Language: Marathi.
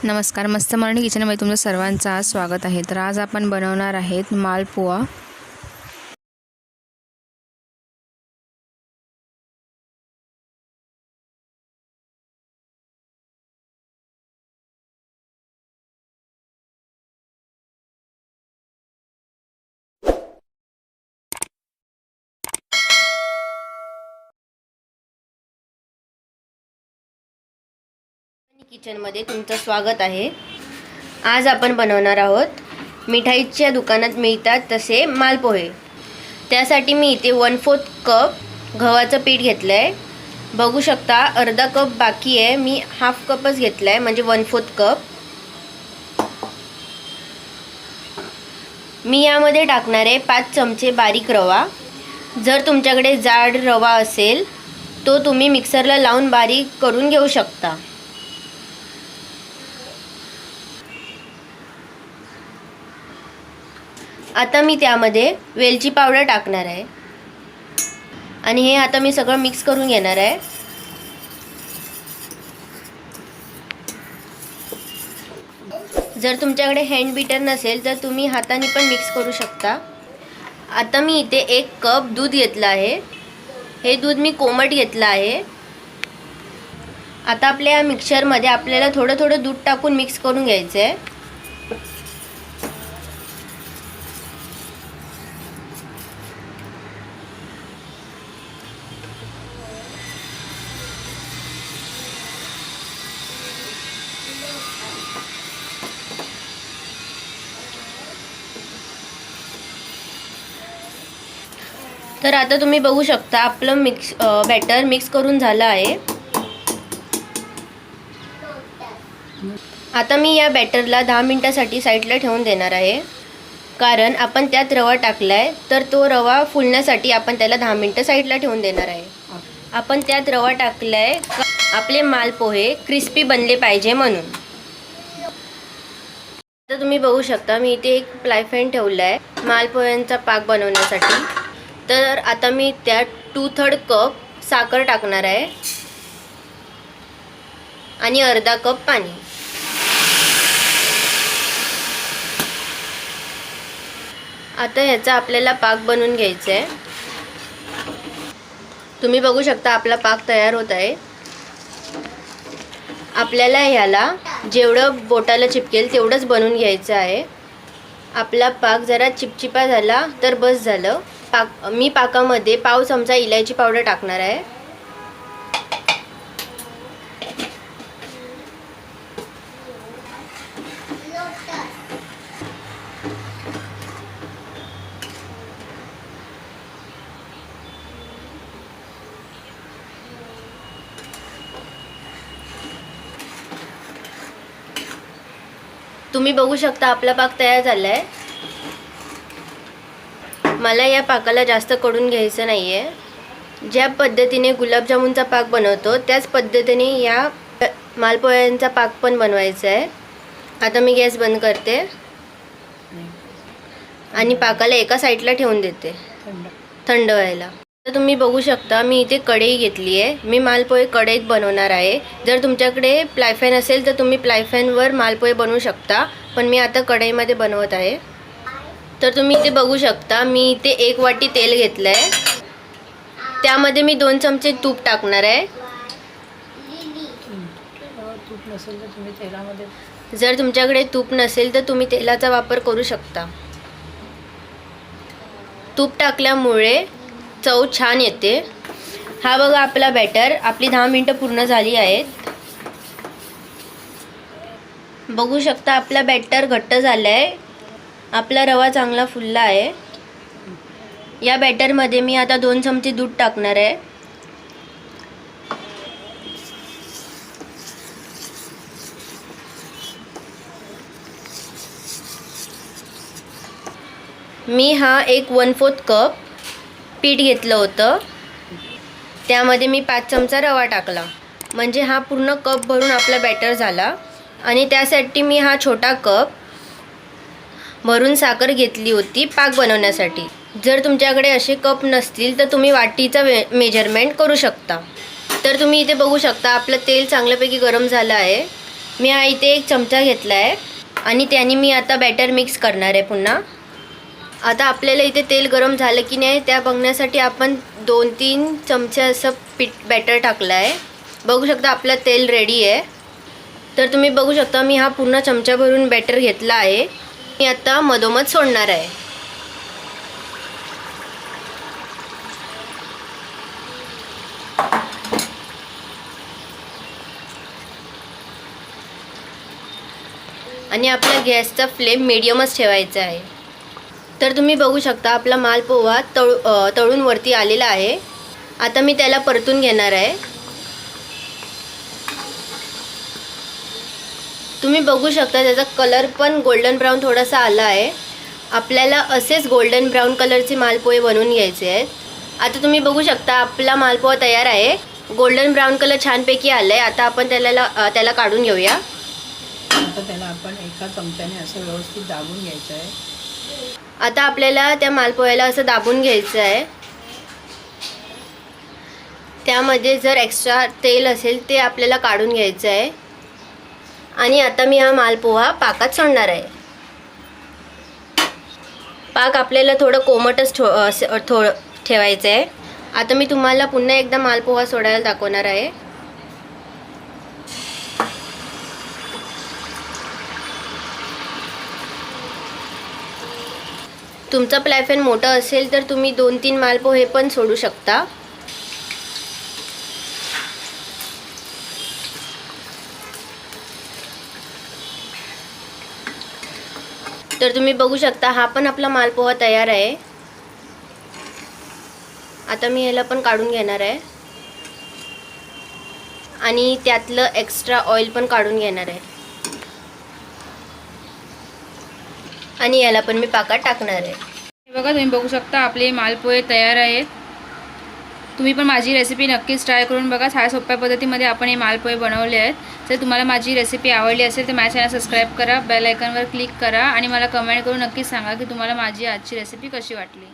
नमस्कार, मस्त मराठी किचनमध्ये तुमचं सर्वांचं स्वागत आहे। तर आज आपण बनवणार आहेत मालपुआ। किचनमध्ये तुमचं स्वागत आहे। आज आपण बनवणार आहोत मिठाईच्या दुकानात मिळतात तसे मालपोहे। त्यासाठी मी इथे 1/4 कप गव्हाचं पीठ घेतलंय। बघू शकता अर्धा कप बाकी आहे, मी हाफ कपच घेतलाय म्हणजे 1/4 कप। मी यामध्ये टाकणार आहे 5 चमचे बारीक रवा। जर तुमच्याकडे जाड रवा असेल तो तुम्ही मिक्सरला लावून बारीक करून घेऊ शकता। आता मी त्यामध्ये वेलची पावडर टाकणार आहे आणि हे आता मी सगळं मिक्स करून घेणार आहे। जर तुमच्याकडे हँड बीटर नसेल तर तुम्ही हाताने पण मिक्स करू शकता। आता मी इथे 1 कप दूध घेतलं आहे। हे दूध मी कोमट घेतलं आहे। आता आपल्या या मिक्सरमध्ये आपल्याला थोडं थोडं दूध टाकून मिक्स करून घ्यायचं आहे। तर आता तुम्ही बघू शकता आपलं बॅटर मिक्स करून झालं आहे। आता मी या बॅटरला 10 मिनिटांसाठी साईडला ठेवून देणार आहे, कारण आपण त्यात रवा टाकलाय तर तो रवा फुलण्यासाठी आपण त्याला 10 मिनिटं साईडला ठेवून देणार आहे। आपण त्यात रवा टाकलाय आपले मालपोहे क्रिस्पी बनले पाहिजे म्हणून। आता तुम्ही बघू शकता मी इथे एक फ्राय पॅन ठेवलाय मालपोह्यांचा पाक बनवण्यासाठी। तर आता मी त्यात 2/3 कप साखर टाकणार आहे आणि अर्धा कप पाणी। आता ह्याचा आपल्याला पाक बनवून घ्यायचा आहे। तुम्ही बघू शकता आपला पाक तयार होत आहे। आपल्याला ह्याला जेवढं बोटाला चिपकेल तेवढंच बनवून घ्यायचं आहे। आपला पाक जरा चिपचिपा झाला तर बस झालं। मी पाकामध्ये पाव चमचा इलायची पावडर टाकणार आहे। तुम्ही बघू शकता आपला पाक तयार झालाय। मला या पाकाला जास्त कडून घ्यायचं नाहीये। ज्या पद्धतीने गुलाबजामुनचा पाक बनवतो त्याच पद्धतीने या मालपोह्यांचा पाक पण बनवायचा आहे। आता मी गॅस बंद करते आणि पाकाला एका साईडला ठेवून देते थंड व्हायला। तर तुम्ही बघू शकता मी इथे कढई घेतली आहे। मी मालपोहे कढईत बनवणार आहे। जर तुमच्याकडे फ्राय पॅन असेल तर तुम्ही फ्राय पॅनवर मालपोहे बनवू शकता, पण मी आता कढईमध्ये बनवत आहे। तर तुम्ही इथे बघू शकता मी इथे 1 वाटी तेल घेतलंय, त्यामध्ये मी 2 चमचे तूप टाकणार आहे। जर तुमच्याकडे तूप नसेल तर तुम्ही तेलाचा वापर करू शकता। तूप टाकल्यामुळे चव छान येते। हा बघा आपला बॅटर, आपली 10 मिनिटं पूर्ण झाली आहेत। बघू शकता आपला बॅटर घट्ट झालाय, आपला रवा चांगला फुलला आहे। या बॅटरमध्ये मी आता 2 चमचे दूध टाकणार आहे। मी हा एक 1/4 कप पीठ घेतलं होतं, त्यामध्ये मी 5 चमचा रवा टाकला, म्हणजे हा पूर्ण कप भरून आपला बॅटर झाला। आणि त्यासाठी मी हा छोटा कप भरून साखर घेतली होती पाक बनवण्यासाठी। जर तुमच्याकडे असे कप नसतील तर तुम्ही वाटीचा मेजरमेंट करू शकता। तर तुम्ही इथे बघू शकता आपलं तेल चांगल्यापैकी गरम झालं आहे। मी हा इथे 1 चमचा घेतला आहे आणि त्याने मी आता बॅटर मिक्स करणार आहे पुन्हा. आता आपल्याला इथे तेल गरम झालं की नाही त्या बघण्यासाठी आपण 2-3 चमचे असं बॅटर टाकलं आहे. बघू शकता आपलं तेल रेडी आहे. तर तुम्ही बघू शकता मी हा पूर्ण चमचा भरून बॅटर घेतला आहे. मी आता मधोमध सोडणार आहे. आणि आपल्या गॅसचा फ्लेम मीडियमच ठेवायचा आहे. तर तुम्ही बघू शकता आपला मालपोहा तळून वरती आलेला आहे. आता मी त्याला परतून घेणार आहे. तुम्ही बघू शकता त्याचा कलर पण गोल्डन ब्राऊन थोडासा आला आहे. आपल्याला असेच गोल्डन ब्राऊन कलरचे मालपोहे बनवून घ्यायचे आहेत. आता तुम्ही बघू शकता आपला मालपोहा तयार आहे. गोल्डन ब्राऊन कलर छानपैकी आला आहे. आता आपण त्याला काढून घेऊया. आता त्याला आपण एका चमच्याने असं व्यवस्थित दाबून घ्यायचं आहे. आता आपल्याला त्या मालपोह्याला असं दाबून घ्यायचं आहे. त्यामध्ये जर एक्स्ट्रा तेल असेल ते आपल्याला काढून घ्यायचं आहे. आणि आता मी हा मालपोहा पाकात सोडणार आहे. पाक आपल्याला थोडं कोमटच ठेवायचं आहे. आता मी तुम्हाला पुन्हा एकदा मालपोहा सोडायला दाखवणार आहे. तुमचा फ्लाय मोठा असेल तर तुम्ही 2-3 मालपोहे पण सोडू शकता. तर तुम्ही बघू शकता हा पण आपला मालपोहा तयार आहे. आता मी ह्याला पण काढून घेणार आहे आणि त्यातलं एक्स्ट्रा ऑइल पण काढून घेणार आहे आणि याला पण मी पाकात टाकणार आहे. हे बघा तुम्ही बघू शकता आपले मालपोहे तयार आहेत. तुम्ही पण माझी रेसिपी नक्कीच ट्राय करून बघा. साध्या सोप्या पद्धतीमध्ये आपण हे मालपोहे बनवले आहेत. जर तुम्हाला माझी रेसिपी आवडली असेल तर माझ्या चॅनल सबस्क्राईब करा, बेल आयकॉनवर क्लिक करा आणि मला कमेंट करून नक्कीच सांगा की तुम्हाला माझी आजची रेसिपी कशी वाटली.